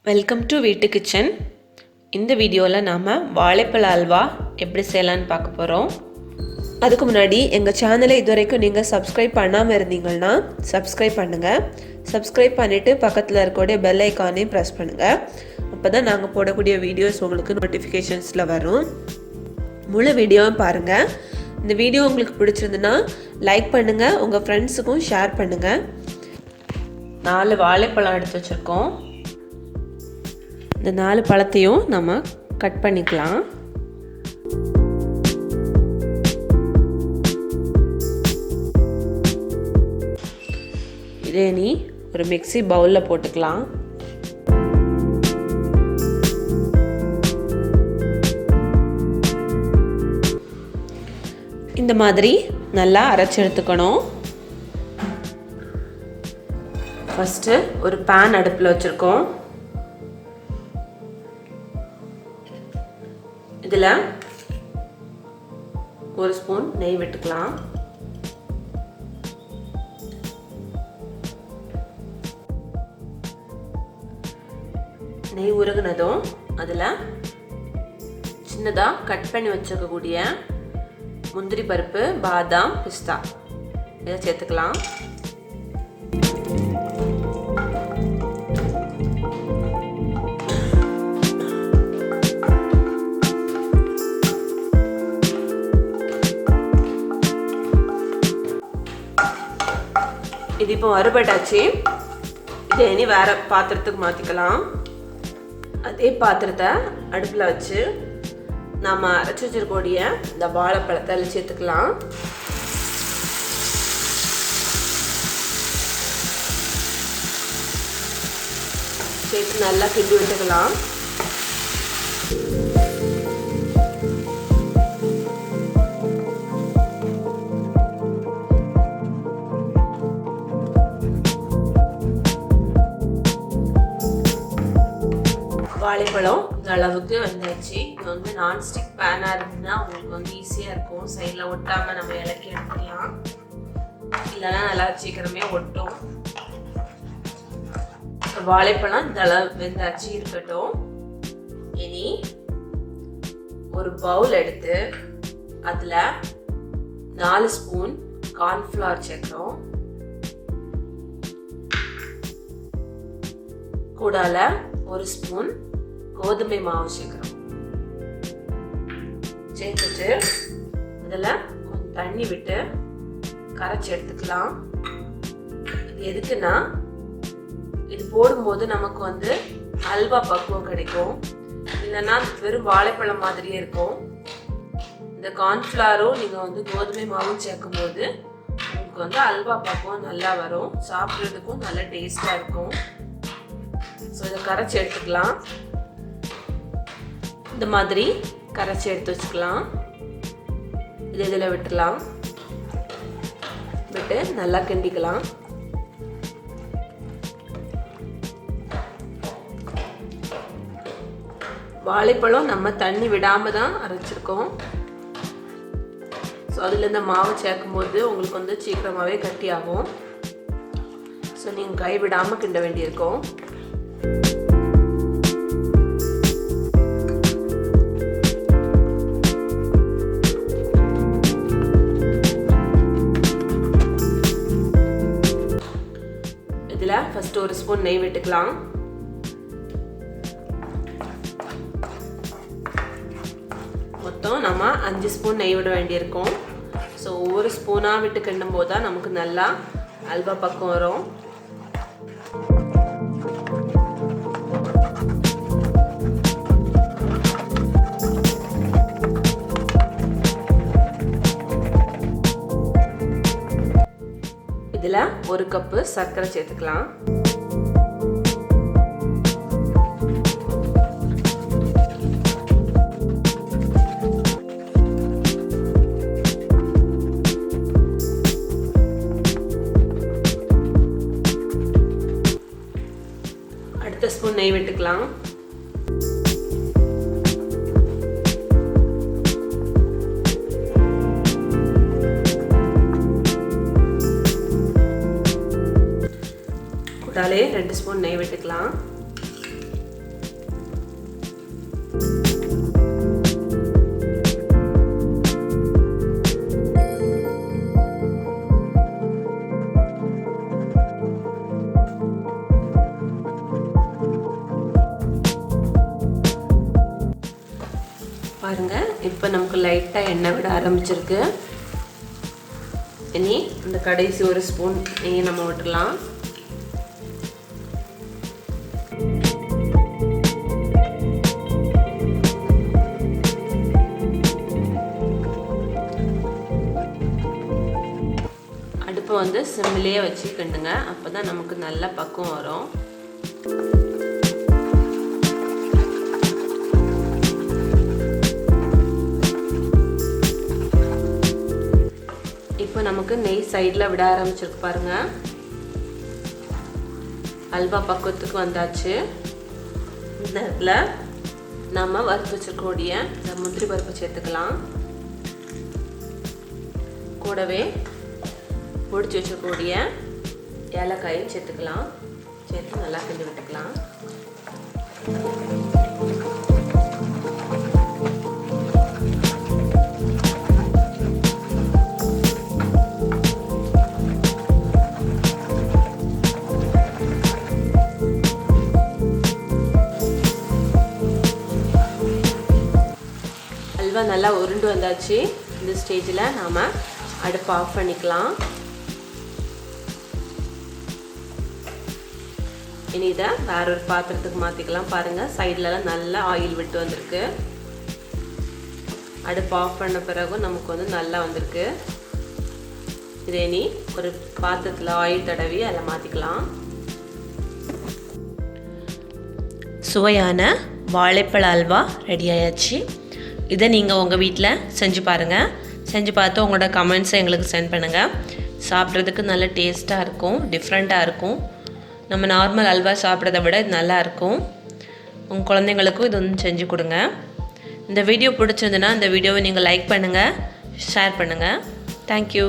Welcome to வீட்டு kitchen. இந்த வீடியோவில் நாம் வாழைப்பழ அல்வா எப்படி செய்யலான்னு பார்க்க போகிறோம். அதுக்கு முன்னாடி எங்கள் சேனலை இது வரைக்கும் நீங்கள் சப்ஸ்கிரைப் பண்ணாமல் இருந்தீங்கன்னா சப்ஸ்கிரைப் பண்ணுங்கள். சப்ஸ்கிரைப் பண்ணிவிட்டு பக்கத்தில் இருக்கக்கூடிய பெல் ஐக்கானையும் ப்ரெஸ் பண்ணுங்கள். அப்போ தான் நாங்கள் போடக்கூடிய வீடியோஸ் உங்களுக்கு நோட்டிஃபிகேஷன்ஸில் வரும். முழு வீடியோவும் பாருங்கள். இந்த வீடியோ உங்களுக்கு பிடிச்சிருந்துன்னா லைக் பண்ணுங்கள், உங்கள் ஃப்ரெண்ட்ஸுக்கும் ஷேர் பண்ணுங்கள். 4 வாழைப்பழம் எடுத்து வச்சுருக்கோம். இந்த 4 பழத்தையும் நம்ம கட் பண்ணிக்கலாம். இதே நீ ஒரு மிக்ஸி பவுலில் போட்டுக்கலாம். இந்த மாதிரி நல்லா அரைச்சி எடுத்துக்கணும். ஃபஸ்ட்டு ஒரு பேன் அடுப்பில் வச்சுருக்கோம். இதில் 1 ஸ்பூன் நெய் விட்டுக்கலாம். நெய் உருகுனதும் அதில் சின்னதாக கட் பண்ணி வச்சுக்கக்கூடிய முந்திரி பருப்பு, பாதாம், பிஸ்தா இதை சேர்த்துக்கலாம். இது இப்போ வறுபட்டாச்சு. இதை இனி வேறு பாத்திரத்துக்கு மாற்றிக்கலாம். அதே பாத்திரத்தை அடுப்பில் வச்சு நாம் அரைச்சி வச்சிருக்கக்கூடிய இந்த வாழைப்பழத்தை அதில் சேர்த்துக்கலாம். சேர்த்து நல்லா கிண்டி விட்டுக்கலாம். வாழைப்பழம் இந்த அளவுக்கு வந்துடுச்சு. இது வந்து நான்ஸ்டிக் பேனாக இருந்ததுன்னா உங்களுக்கு வந்து ஈஸியாக இருக்கும். சைடில் ஒட்டாமல் நம்ம இலக்கி எடுத்துக்கலாம். இல்லைன்னா நல்லா சீக்கிரமே ஒட்டும். வாழைப்பழம் இந்த அளவு வெந்தாச்சு இருக்கட்டும். இனி ஒரு பவுல் எடுத்து அதில் 4 ஸ்பூன் கார்ன்ஃப்ளவர் சேர்க்கிறோம். கூடால 1 ஸ்பூன் கோதுமை மாவு சேர்க்கிறோம். சேர்த்துட்டு இதில் கொஞ்சம் தண்ணி விட்டு கரைச்சி எடுத்துக்கலாம். இது எதுக்குன்னா, இது போடும்போது நமக்கு வந்து அல்வா பக்குவம் கிடைக்கும். இல்லைன்னா வெறும் வாழைப்பழம் மாதிரியே இருக்கும். இந்த கார்ன்ஃப்ளவரும் நீங்கள் வந்து கோதுமை மாவும் சேர்க்கும் போது உங்களுக்கு வந்து அல்வா பக்குவம் நல்லா வரும். சாப்பிட்றதுக்கும் நல்ல டேஸ்டாக இருக்கும். ஸோ இதை கரைச்சி எடுத்துக்கலாம். இந்த மாதிரி கரைச்சி எடுத்து வச்சுக்கலாம். இது இதில் விட்டுலாம். விட்டு நல்லா கிண்டிக்கலாம். வாழைப்பழம் நம்ம தண்ணி விடாமல் தான் அரைச்சிருக்கோம். ஸோ அதில் இந்த மாவு சேர்க்கும்போது உங்களுக்கு வந்து சீக்கிரமாகவே கட்டி ஆகும். ஸோ நீங்கள் கை விடாமல் கிண்ட வேண்டியிருக்கும். இதில் ஃபஸ்ட்டு 1 ஸ்பூன் நெய் விட்டுக்கலாம். மொத்தம் நம்ம 5 ஸ்பூன் நெய் விட வேண்டியிருக்கோம். ஸோ ஒவ்வொரு ஸ்பூனாக விட்டு கிண்டும் போது தான் நமக்கு நல்லா அல்வா பக்கம் வரும். இதில் 1 கப்பு சர்க்கரை சேர்த்துக்கலாம். அடுத்த ஸ்பூன் நெய் விட்டுக்கலாம். கூட்டாலே 2 ஸ்பூன் நெய் விட்டுக்கலாம். பாருங்கள், இப்போ நமக்கு லைட்டாக எண்ணெய் விட ஆரம்பிச்சிருக்கு. இனி இந்த கடைசி ஒரு ஸ்பூன் நெய்யை நம்ம விட்டுடலாம். அடுப்பை வந்து சிம்மிலேயே வச்சு கிண்டுங்க. அப்போ தான் நமக்கு நல்ல பக்குவம் வரும். இப்போ நமக்கு நெய் சைடில் விட ஆரம்பிச்சிருக்கு பாருங்கள். அல்வா பக்குவத்துக்கு வந்தாச்சு. இந்த இடத்துல நம்ம வறுத்து வச்சிருக்கக்கூடிய இந்த முந்திரி பருப்பு சேர்த்துக்கலாம். கூடவே பொடிச்சு வச்சிருக்கக்கூடிய ஏலக்காயும் சேர்த்துக்கலாம். சேர்த்து நல்லா கிண்டி விட்டுக்கலாம். அல்வா நல்லா உருண்டு வந்தாச்சு. இந்த ஸ்டேஜில் நாம் அடுப்பை ஆஃப் பண்ணிக்கலாம். இனி இதை வேற ஒரு பாத்திரத்துக்கு மாற்றிக்கலாம். பாருங்கள், சைட்லலாம் நல்லா ஆயில் விட்டு வந்திருக்கு. அடுப்பு ஆஃப் பண்ண பிறகும் நமக்கு வந்து நல்லா வந்திருக்கு. இதை இனி ஒரு பாத்திரத்தில் ஆயில் தடவி அதில் மாற்றிக்கலாம். சுவையான வாழைப்பழ அல்வா ரெடி ஆயாச்சு. இதை நீங்கள் உங்கள் வீட்டில் செஞ்சு பாருங்கள். செஞ்சு பார்த்து உங்களோட கமெண்ட்ஸை எங்களுக்கு சென்ட் பண்ணுங்கள். சாப்பிட்றதுக்கு நல்ல டேஸ்ட்டாக இருக்கும், டிஃப்ரெண்ட்டாக இருக்கும். நம்ம நார்மல் அல்வா சாப்பிட்றத விட இது நல்லாயிருக்கும். உங்கள் குழந்தைங்களுக்கும் இது ஒன்று செஞ்சு கொடுங்க. இந்த வீடியோ பிடிச்சிருந்துன்னா இந்த வீடியோவை நீங்கள் லைக் பண்ணுங்கள், ஷேர் பண்ணுங்கள். தேங்க்யூ.